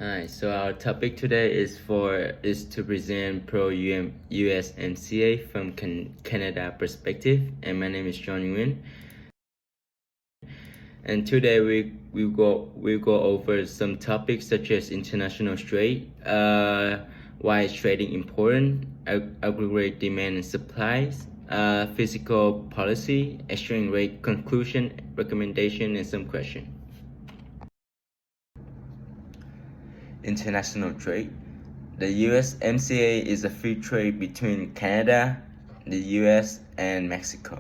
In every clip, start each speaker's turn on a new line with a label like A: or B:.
A: Hi, so our topic today is to present pro USMCA from Canada perspective, and my name is John Nguyen. And today we go over some topics such as international trade, why is trading important, aggregate demand and supplies, fiscal policy, exchange rate conclusion, recommendation, and some question. International trade. The USMCA is a free trade between Canada, the US, and Mexico.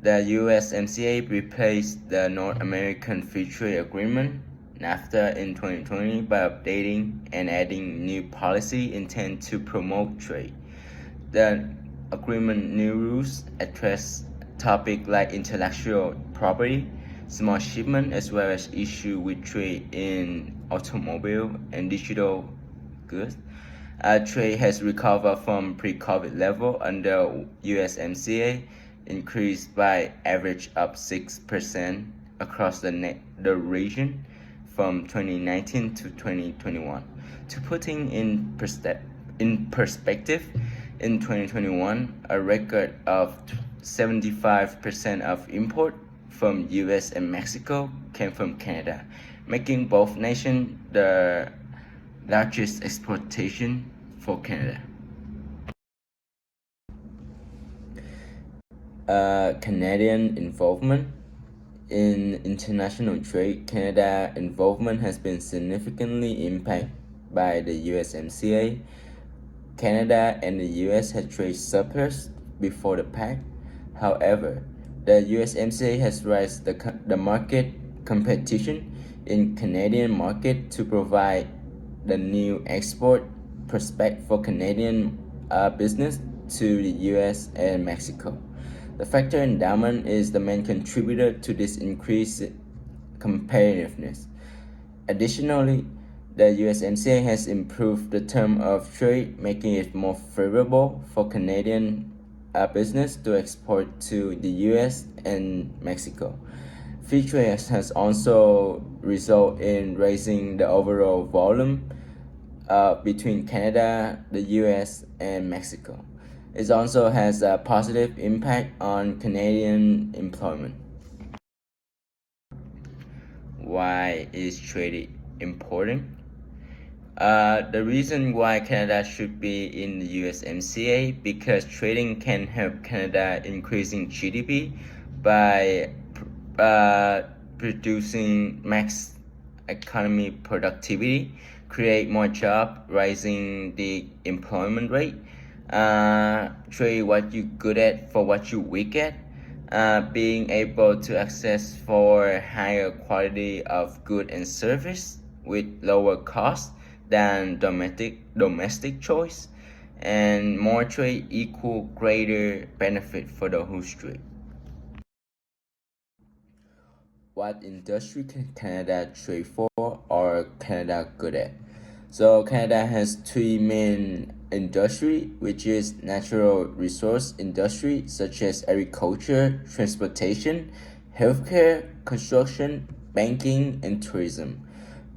A: The USMCA replaced the North American Free Trade Agreement NAFTA in 2020 by updating and adding new policy intended to promote trade. The agreement new rules address topics like intellectual property, small shipment, as well as issue with trade in automobile and digital goods. Trade has recovered from pre-COVID level under USMCA, increased by average up 6% across the region from 2019 to 2021. To putting in perspective, in 2021, a record of 75% of import from US and Mexico came from Canada, making both nations the largest exportation for Canada. Canadian involvement in international trade. Canada involvement has been significantly impacted by the USMCA. Canada and the US had trade surplus before the pact. However, the USMCA has raised the market competition in Canadian market to provide the new export prospect for Canadian business to the US and Mexico. The factor endowment is the main contributor to this increased competitiveness. Additionally, the USMCA has improved the term of trade, making it more favorable for Canadian business to export to the US and Mexico. Free trade has also resulted in raising the overall volume between Canada, the US, and Mexico. It also has a positive impact on Canadian employment. Why is trade important? The reason why Canada should be in the USMCA because trading can help Canada increasing GDP by producing max economy productivity, create more jobs, raising the employment rate. Trade what you good at for what you weak at. Being able to access for higher quality of good and service with lower cost than domestic choice, and more trade equal greater benefit for the whole trade. What industry can Canada trade for or Canada good at? So Canada has three main industry, which is natural resource industry such as agriculture, transportation, healthcare, construction, banking, and tourism.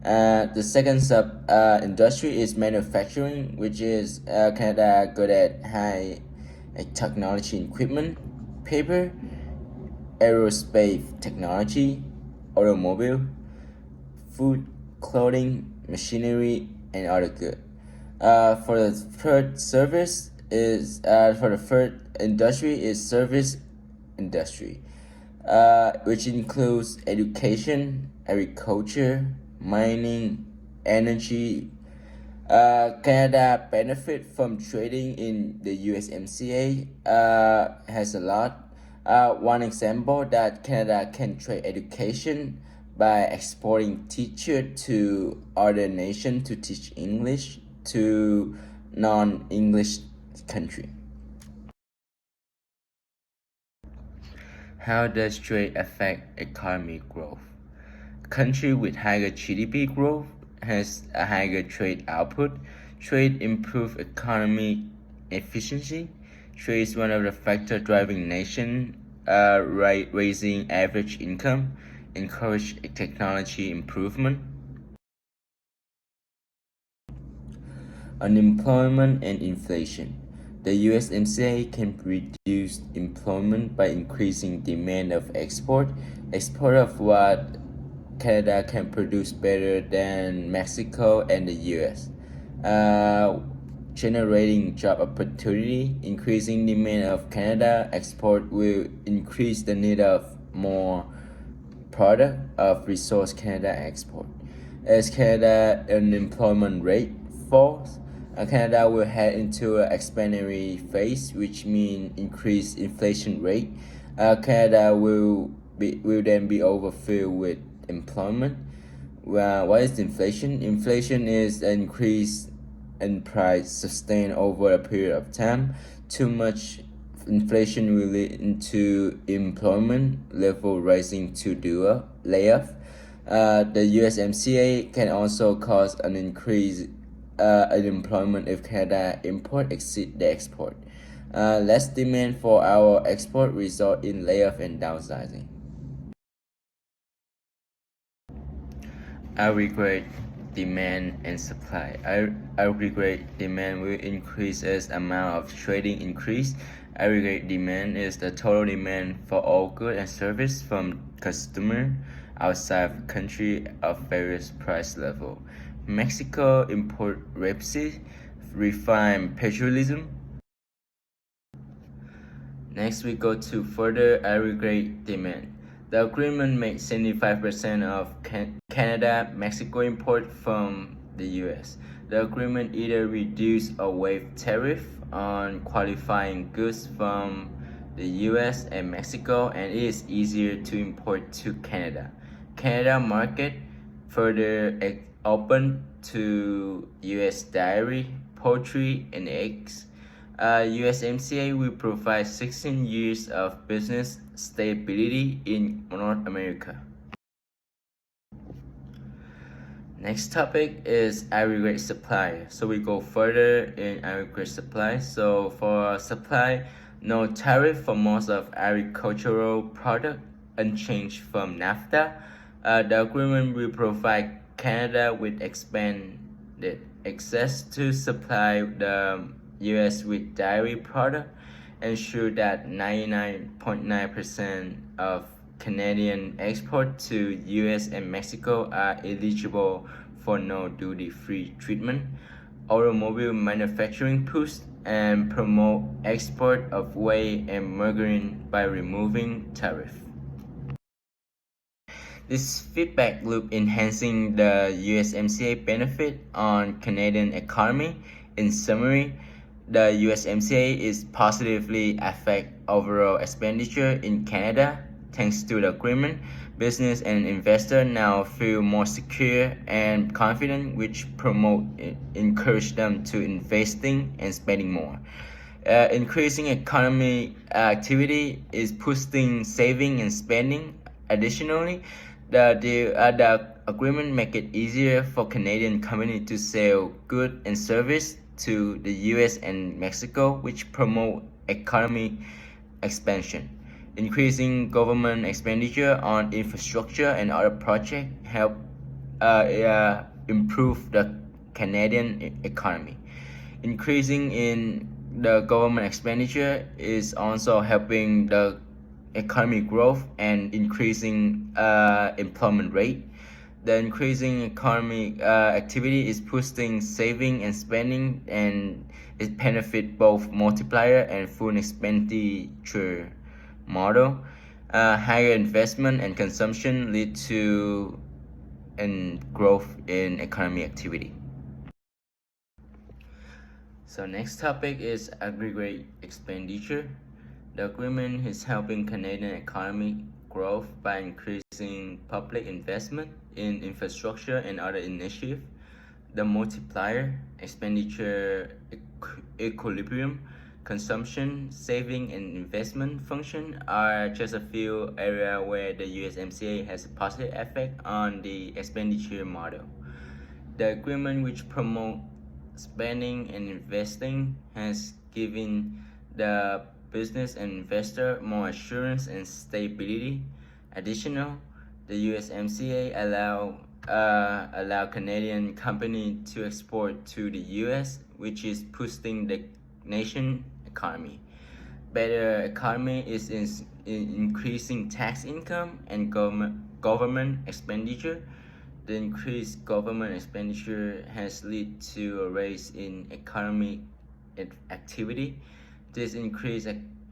A: The second sub industry is manufacturing, which is Canada good at high technology equipment, paper, aerospace technology, automobile, food, clothing, machinery, and other goods. For the third industry is service industry, which includes education, agriculture, mining, energy. Canada benefit from trading in the USMCA has a lot. One example that Canada can trade education by exporting teachers to other nations to teach English to non-English country. How does trade affect economic growth? Country with higher GDP growth has a higher trade output. Trade improve economic efficiency. Trade is one of the factors driving nation raising average income, encourage technology improvement. unemployment and inflation. The USMCA can reduce employment by increasing demand of export of what Canada can produce better than Mexico and the US, generating job opportunity. Increasing demand of Canada export will increase the need of more product of resource Canada export. As Canada unemployment rate falls, Canada will head into an expansionary phase, which means increased inflation rate. Canada will then be overfilled with employment. What is inflation? Inflation is an increase in price sustained over a period of time. Too much inflation will lead into employment level rising to do a layoff. The USMCA can also cause an increase unemployment if Canada import exceed the export. Less demand for our export result in layoff and downsizing. Aggregate demand and supply. Aggregate demand will increase as amount of trading increase. Aggregate demand is the total demand for all goods and service from customer outside of country of various price level. Mexico import rapeseed, refined petroleum. Next, we go to further aggregate demand. The agreement makes 75% of Canada-Mexico import from the US. The agreement either reduce or waive tariff on qualifying goods from the US and Mexico, and it is easier to import to Canada. Canada market further open to US dairy, poultry, and eggs. USMCA will provide 16 years of business stability in North America. Next topic is aggregate supply. So we go further in aggregate supply. So for supply, no tariff for most of agricultural product, unchanged from NAFTA. The agreement will provide Canada with expanded access to supply the US with dairy product, ensure that 99.9% of Canadian export to US and Mexico are eligible for no duty-free treatment. Automobile manufacturing push and promote export of whey and margarine by removing tariff. This feedback loop enhancing the USMCA benefit on Canadian economy. In summary, the USMCA is positively affect overall expenditure in Canada. Thanks to the agreement, business and investor now feel more secure and confident, which encourage them to investing and spending more. Increasing economic activity is boosting saving and spending. Additionally, the agreement make it easier for Canadian companies to sell goods and service to the US and Mexico, which promote economic expansion. Increasing government expenditure on infrastructure and other projects help improve the Canadian economy. Increasing in the government expenditure is also helping the economic growth and increasing employment rate. The increasing economic activity is boosting saving and spending, and it benefit both multiplier and full expenditure model. Higher investment and consumption lead to growth in economic activity. So next topic is aggregate expenditure. The agreement is helping Canadian economy growth by increasing public investment in infrastructure and other initiatives. The multiplier, expenditure equilibrium, consumption, saving, and investment function are just a few areas where the USMCA has a positive effect on the expenditure model. The agreement, which promotes spending and investing, has given the business and investor more assurance and stability. Additional, the USMCA allow allow Canadian company to export to the US, which is boosting the nation economy. Better economy is in increasing tax income and government expenditure. The increased government expenditure has led to a rise in economic activity. This increased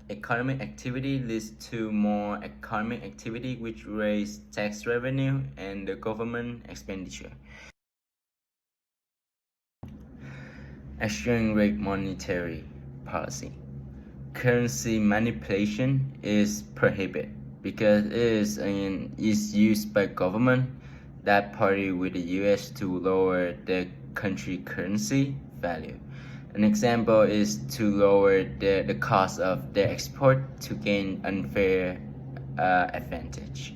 A: economic activity leads to more economic activity, which raises tax revenue and the government expenditure. Exchange rate monetary policy. Currency manipulation is prohibited because it is used by government that party with the US to lower the country currency value. An example is to lower the cost of their export to gain unfair advantage.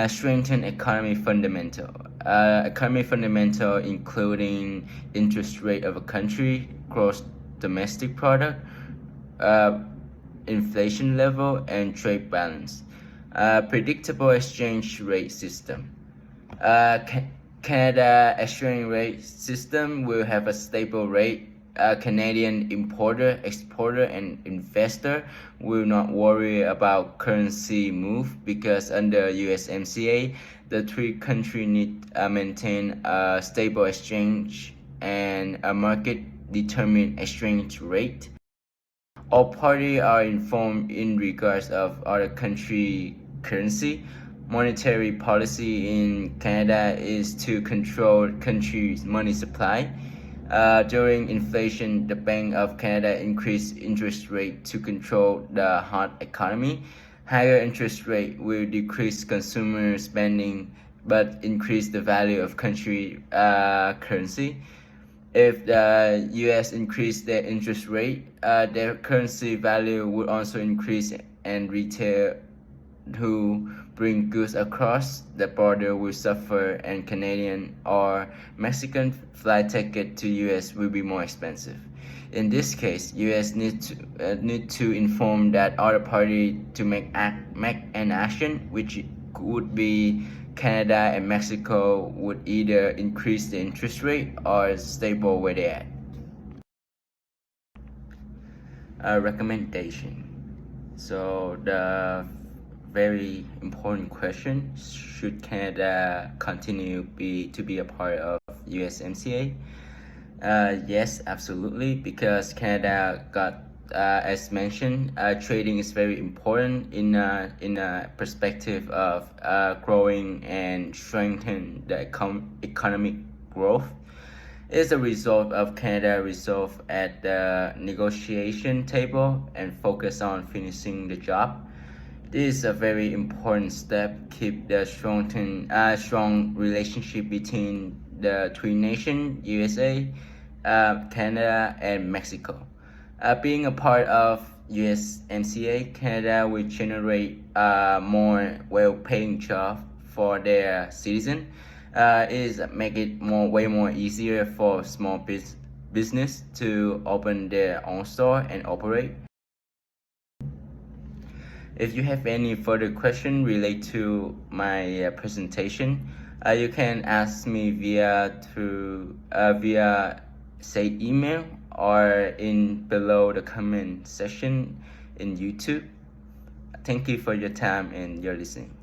A: Strengthen economy fundamental. Economy fundamental including interest rate of a country, gross domestic product, inflation level, and trade balance. Predictable exchange rate system. Canada exchange rate system will have a stable rate. Canadian importer, exporter, and investor will not worry about currency move because under USMCA, the three countries need maintain a stable exchange and a market determined exchange rate. All parties are informed in regards of other country currency. Monetary policy in Canada is to control country's money supply. During inflation, the Bank of Canada increased interest rate to control the hot economy. Higher interest rate will decrease consumer spending but increase the value of country currency. If the US increase their interest rate, their currency value would also increase, and retail who bring goods across the border will suffer, and Canadian or Mexican flight ticket to US will be more expensive. In this case, US need to inform that other party to make an action, which would be Canada and Mexico would either increase the interest rate or stable where they at. Recommendation. So the very important question: should Canada continue to be a part of USMCA? Yes, absolutely, because Canada got, as mentioned, trading is very important in a perspective of growing and strengthen the economic growth. It is a result of Canada resolve at the negotiation table and focus on finishing the job. This is a very important step. Keep the strong relationship between the three nations, USA, Canada, and Mexico. Being a part of USMCA, Canada will generate more well-paying jobs for their citizens. Is make it way more easier for small business to open their own store and operate. If you have any further question related to my presentation, you can ask me via say email or in below the comment section in YouTube. Thank you for your time and your listening.